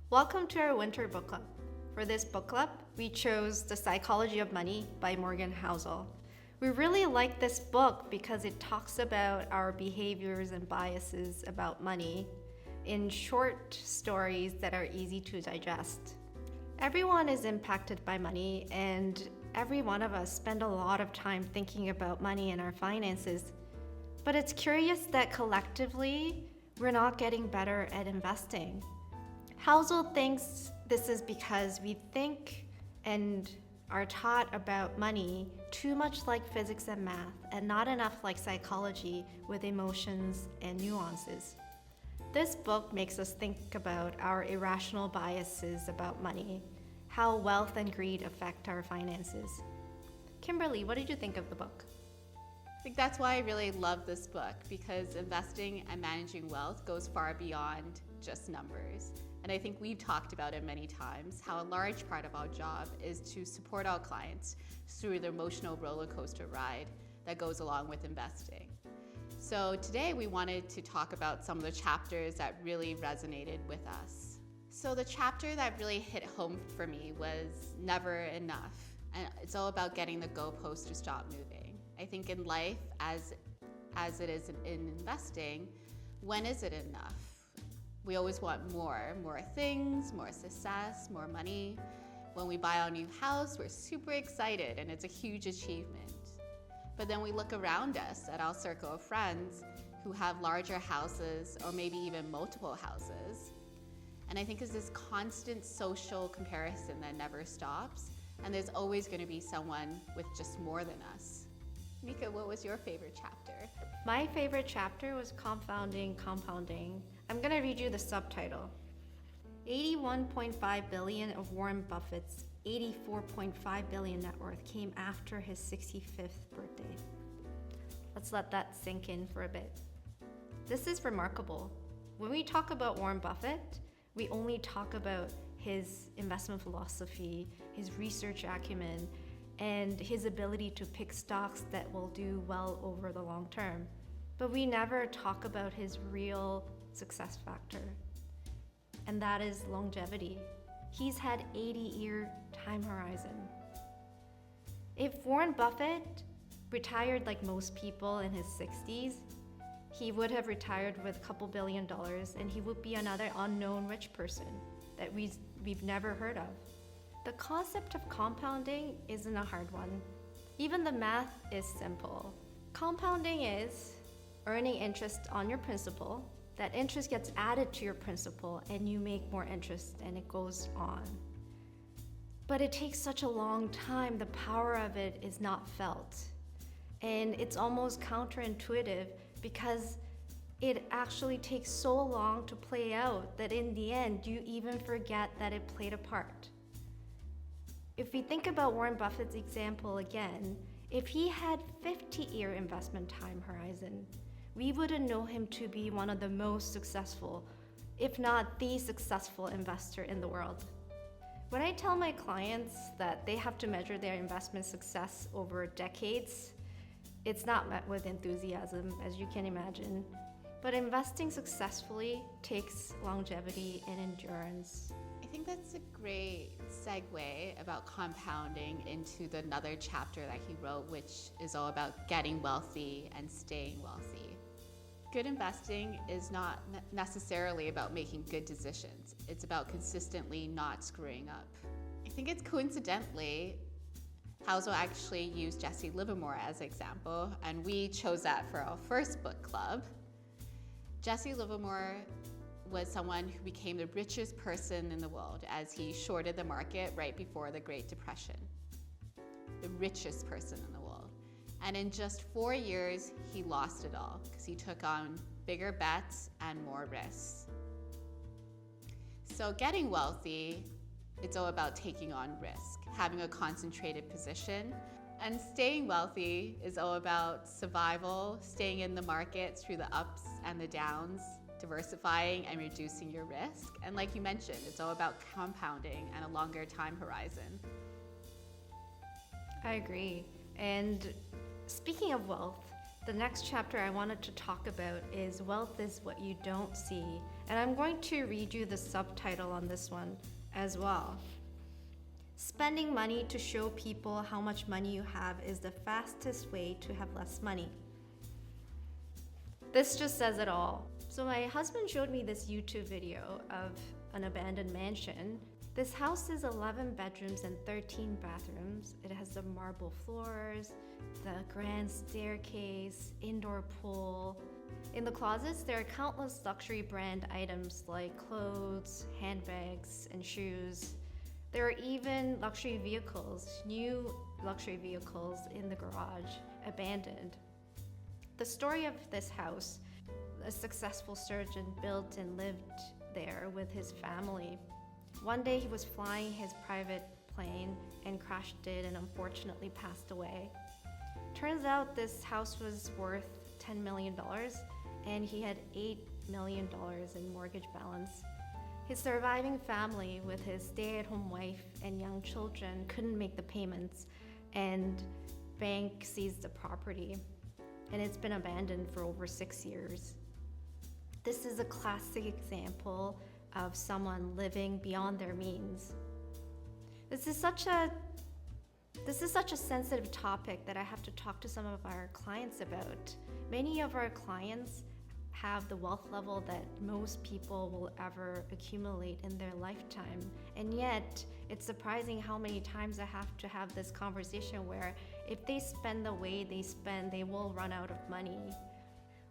Welcome to our winter book club. For this book club, we chose The Psychology of Money by Morgan Housel. We really like this book because it talks about our behaviors and biases about money in short stories that are easy to digest. Everyone is impacted by money, and every one of us spend a lot of time thinking about money and our finances. But it's curious that collectively, we're not getting better at investing. Housel thinks this is because we think and are taught about money too much like physics and math, and not enough like psychology with emotions and nuances. This book makes us think about our irrational biases about money, how wealth and greed affect our finances. Kimberly, what did you think of the book? I think that's why I really love this book, because investing and managing wealth goes far beyond just numbers. And I think we've talked about it many times, how a large part of our job is to support our clients through the emotional roller coaster ride that goes along with investing. So today we wanted to talk about some of the chapters that really resonated with us. So the chapter that really hit home for me was Never Enough. And it's all about getting the goalpost to stop moving. I think in life, as it is in investing, when is it enough? We always want more things, more success, more money. When we buy our new house, we're super excited and it's a huge achievement. But then we look around us at our circle of friends who have larger houses or maybe even multiple houses. And I think it's this constant social comparison that never stops, and there's always going to be someone with just more than us. Mika, what was your favorite chapter? My favorite chapter was Compounding Compounding. I'm going to read you the subtitle. 81.5 billion of Warren Buffett's 84.5 billion net worth came after his 65th birthday. Let's let that sink in for a bit. This is remarkable. When we talk about Warren Buffett, we only talk about his investment philosophy, his research acumen, and his ability to pick stocks that will do well over the long term. But we never talk about his real success factor, and that is longevity. He's had 80-year time horizon. If Warren Buffett retired like most people in his 60s, he would have retired with a couple $1 billion, and he would be another unknown rich person that we've never heard of. The concept of compounding isn't a hard one. Even the math is simple. Compounding is earning interest on your principal. That interest gets added to your principal and you make more interest, and it goes on. But it takes such a long time, the power of it is not felt. And it's almost counterintuitive because it actually takes so long to play out that in the end you even forget that it played a part. If we think about Warren Buffett's example again, if he had 50-year investment time horizon, we wouldn't know him to be one of the most successful, if not the successful investor in the world. When I tell my clients that they have to measure their investment success over decades, it's not met with enthusiasm, as you can imagine. But investing successfully takes longevity and endurance. I think that's a great segue about compounding into another chapter that he wrote, which is all about getting wealthy and staying wealthy. Good investing is not necessarily about making good decisions. It's about consistently not screwing up. I think it's coincidentally, Housel actually used Jesse Livermore as an example, and we chose that for our first book club. Jesse Livermore was someone who became the richest person in the world as he shorted the market right before the Great Depression. The richest person in the world. And in just 4 years, he lost it all because he took on bigger bets and more risks. So getting wealthy, it's all about taking on risk, having a concentrated position. And staying wealthy is all about survival, staying in the market through the ups and the downs, diversifying and reducing your risk. And like you mentioned, it's all about compounding and a longer time horizon. I agree. And speaking of wealth, The next chapter I wanted to talk about is Wealth is What You Don't See, and I'm going to read you the subtitle on this one as well. Spending money to show people how much money you have is the fastest way to have less money. This just says it all. So my husband showed me this YouTube video of an abandoned mansion. This house is 11 bedrooms and 13 bathrooms. It has the marble floors, the grand staircase, indoor pool. In the closets, there are countless luxury brand items like clothes, handbags, and shoes. There are even luxury vehicles, new luxury vehicles in the garage, abandoned. The story of this house: a successful surgeon built and lived there with his family. One day he was flying his private plane and crashed it and unfortunately passed away. Turns out this house was worth $10 million and he had $8 million in mortgage balance. His surviving family, with his stay-at-home wife and young children, couldn't make the payments, and bank seized the property, and it's been abandoned for over 6 years. This is a classic example of someone living beyond their means. This is such a sensitive topic that I have to talk to some of our clients about. Many of our clients have the wealth level that most people will ever accumulate in their lifetime. And yet, it's surprising how many times I have to have this conversation where if they spend the way they spend, they will run out of money.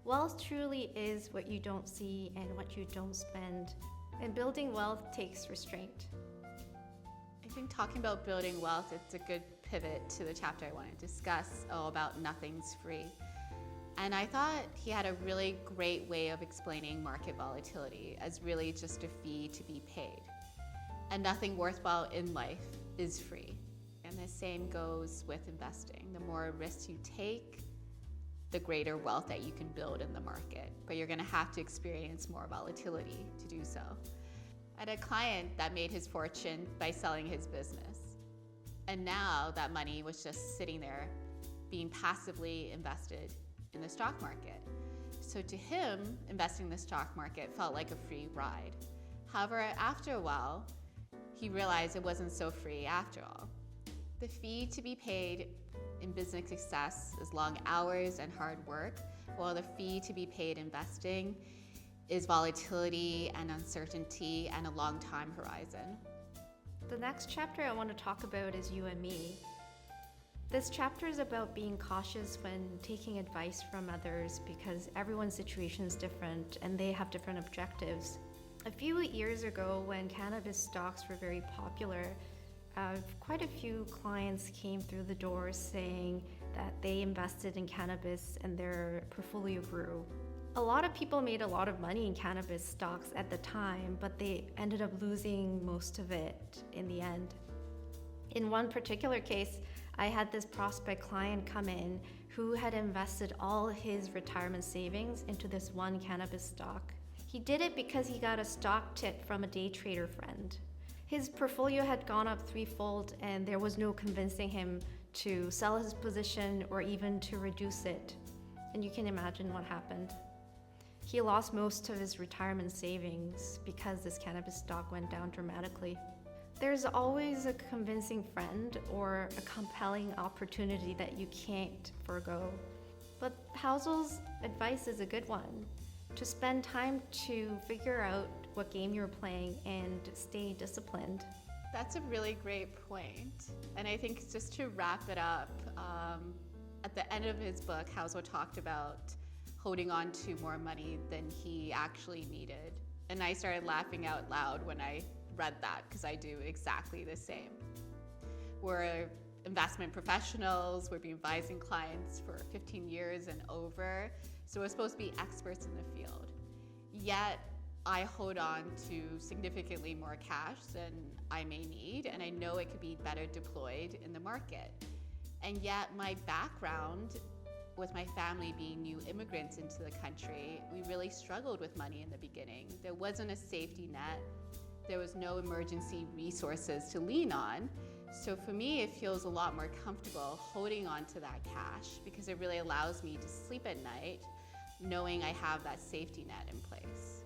Wealth truly is what you don't see and what you don't spend. And building wealth takes restraint. I think talking about building wealth, it's a good pivot to the chapter I want to discuss, about nothing's free. And I thought he had a really great way of explaining market volatility as really just a fee to be paid. And nothing worthwhile in life is free. And the same goes with investing. The more risks you take, the greater wealth that you can build in the market. But you're going to have to experience more volatility to do so. I had a client that made his fortune by selling his business. And now that money was just sitting there being passively invested in the stock market. So to him, investing in the stock market felt like a free ride. However, after a while, he realized it wasn't so free after all. The fee to be paid in business success is long hours and hard work, while the fee to be paid investing is volatility and uncertainty and a long time horizon. The next chapter I want to talk about is you and me. This chapter is about being cautious when taking advice from others because everyone's situation is different and they have different objectives. A few years ago, when cannabis stocks were very popular, quite a few clients came through the door saying that they invested in cannabis and their portfolio grew. A lot of people made a lot of money in cannabis stocks at the time, but they ended up losing most of it in the end. In one particular case, I had this prospect client come in who had invested all his retirement savings into this one cannabis stock. He did it because he got a stock tip from a day trader friend. His portfolio had gone up threefold and there was no convincing him to sell his position or even to reduce it. And you can imagine what happened. He lost most of his retirement savings because this cannabis stock went down dramatically. There's always a convincing friend or a compelling opportunity that you can't forego. But Housel's advice is a good one: to spend time to figure out what game you're playing and stay disciplined. That's a really great point. And I think just to wrap it up, at the end of his book, Housel talked about holding on to more money than he actually needed. And I started laughing out loud when I read that because I do exactly the same. We're investment professionals, we've been advising clients for 15 years and over, so we're supposed to be experts in the field. Yet I hold on to significantly more cash than I may need, and I know it could be better deployed in the market. And yet my background, with my family being new immigrants into the country, we really struggled with money in the beginning. There wasn't a safety net. There was no emergency resources to lean on. So for me, it feels a lot more comfortable holding on to that cash because it really allows me to sleep at night knowing I have that safety net in place.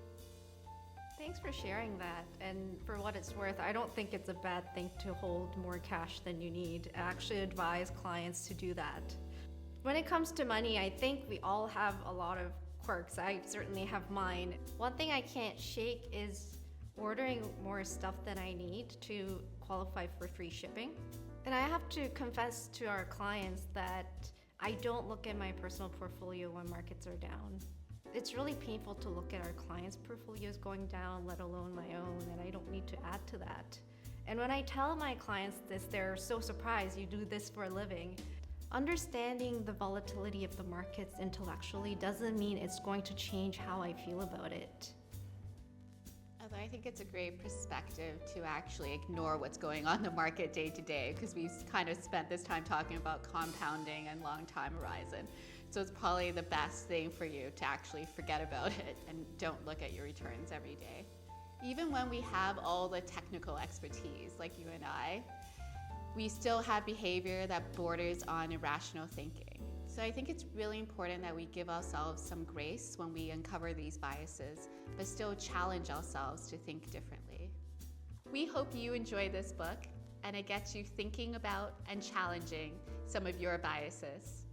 Thanks for sharing that. And for what it's worth, I don't think it's a bad thing to hold more cash than you need. I actually advise clients to do that. When it comes to money, I think we all have a lot of quirks. I certainly have mine. One thing I can't shake is ordering more stuff than I need to qualify for free shipping. And I have to confess to our clients that I don't look at my personal portfolio when markets are down. It's really painful to look at our clients' portfolios going down, let alone my own, and I don't need to add to that. And when I tell my clients this, they're so surprised. You do this for a living. Understanding the volatility of the markets intellectually doesn't mean it's going to change how I feel about it. Although I think it's a great perspective to actually ignore what's going on in the market day to day, because we've kind of spent this time talking about compounding and long time horizon. So it's probably the best thing for you to actually forget about it and don't look at your returns every day. Even when we have all the technical expertise, like you and I, we still have behavior that borders on irrational thinking. So I think it's really important that we give ourselves some grace when we uncover these biases, but still challenge ourselves to think differently. We hope you enjoy this book and it gets you thinking about and challenging some of your biases.